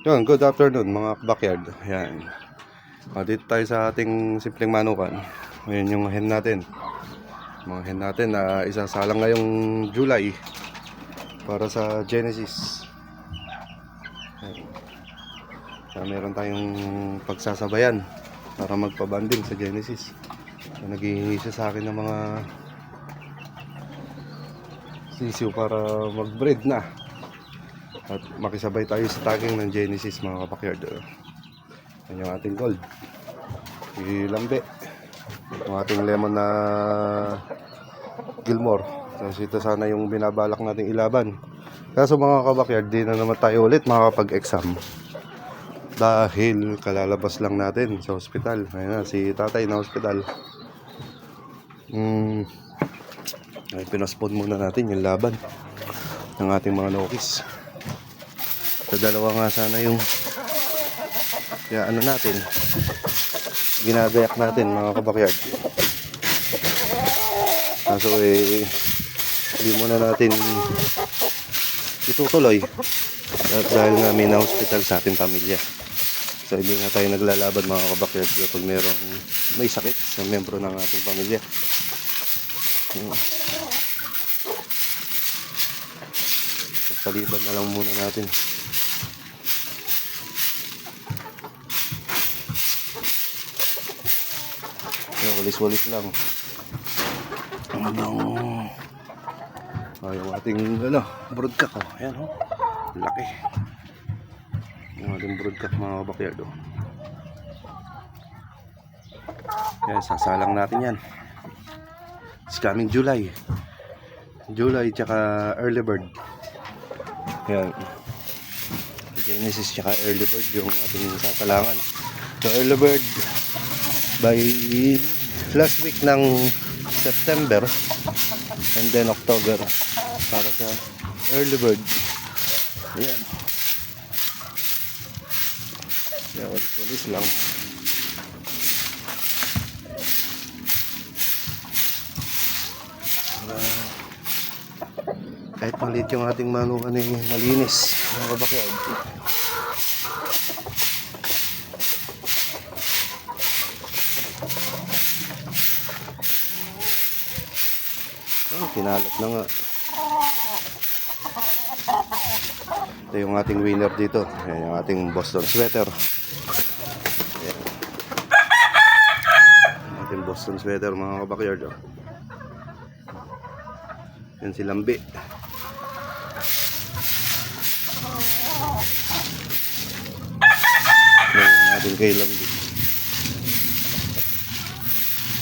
Yun, good afternoon mga backyard. Ayan. Dito tayo sa ating simpleng manukan. Ayan yung hen natin. Mga hen natin na isasalang ngayong July para sa Genesis. Ayan. Meron tayong pagsasabayan para magpabanding sa Genesis. Naghihingi siya sa akin ng mga sisiw para mag-breed na. At makisabay tayo sa tagging ng Genesis mga kapakyard. Yan yung ating gold. Ilambe. Yung ating lemon na Gilmore. So ito sana yung binabalak nating ilaban. Kaso mga kapakyard, di na naman tayo ulit makakapag-exam. Dahil kalalabas lang natin sa hospital. Ayan na, si tatay na hospital. Ay, pinaspon muna natin yung laban ng ating mga nokis. Sa dalawa nga sana yung ano natin, ginagayak natin mga kabakyard. Kaso hindi muna natin itutuloy dahil nga may na-hospital sa ating pamilya. So hindi nga tayo naglalaban mga kabakyard kapag may sakit sa membro ng ating pamilya. Pagpaliban na lang muna natin. Walis-walis lang. Yung ating broodcock. Ayan laki. Yung ating broodcock mga backyard. Ayan, sasalang natin yan. It's coming July tsaka early bird. Ayan, Genesis tsaka early bird yung ating sasalangan. So early bird by last week ng September and then October para sa early bird. Ayan. Ayan, walis lang. Kahit maliit yung ating manukan malinis mga kabakyard. Kinalap na nga. Ito yung ating winner dito. Ayan yung ating Boston sweater. Ayan. Ating Boston sweater mga kabakyard. Yan si Lambi. Ayan natin kay Lambi.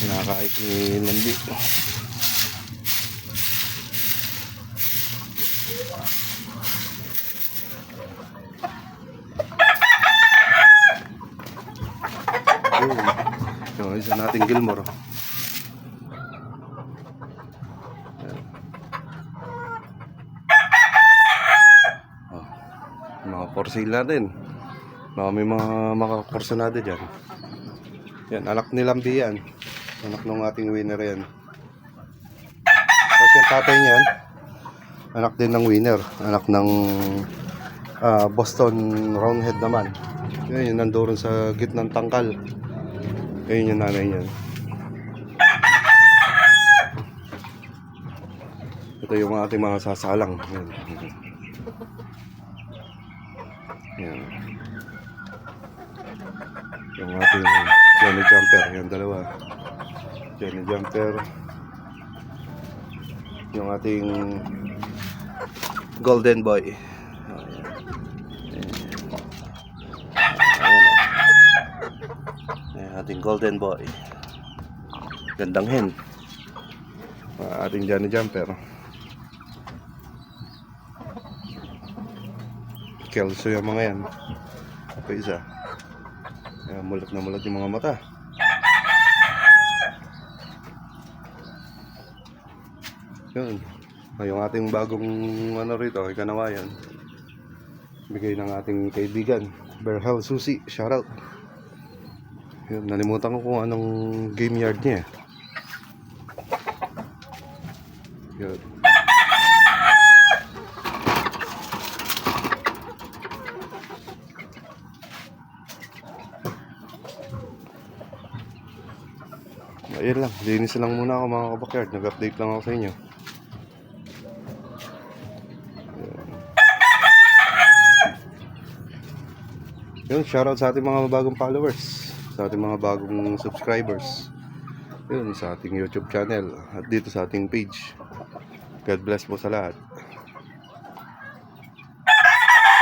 Nakakait ni Lambi. Yung isa nating Gilmore. Mga for sale natin. May mga makaporsyonado dyan. Yan, anak ni Lambi yan. Anak ng ating winner yan. Tapos yung tatay niyan, anak din ng winner. Anak ng Boston Roundhead naman. Yan, yung nandoon sa gitnang tangkal. Ayun yung nanay niyan. Ito yung ating mga sasalang. Yan. Yan. Yung ating Johnny Jumper. Yan dalawa. Johnny Jumper. Yung ating Golden Boy. Ating Golden Boy. Gandang hen. Ating Johnny Jumper. Kelso yung mga yan. Apa isa. Mulat na mulat yung mga mata. Yun. Yung ating bagong rito, ikanawayan. Bigay ng ating kaibigan Berhel Susi. Shoutout. Yun, nalimutan ko kung anong game yard niya. Yun. Ayun lang, linis lang muna ako mga kabakyard. Nag-update lang ako sa inyo. Yun, shoutout sa ating mga bagong followers, sa ating mga bagong subscribers. Yun, sa ating YouTube channel at dito sa ating page. God bless po sa lahat.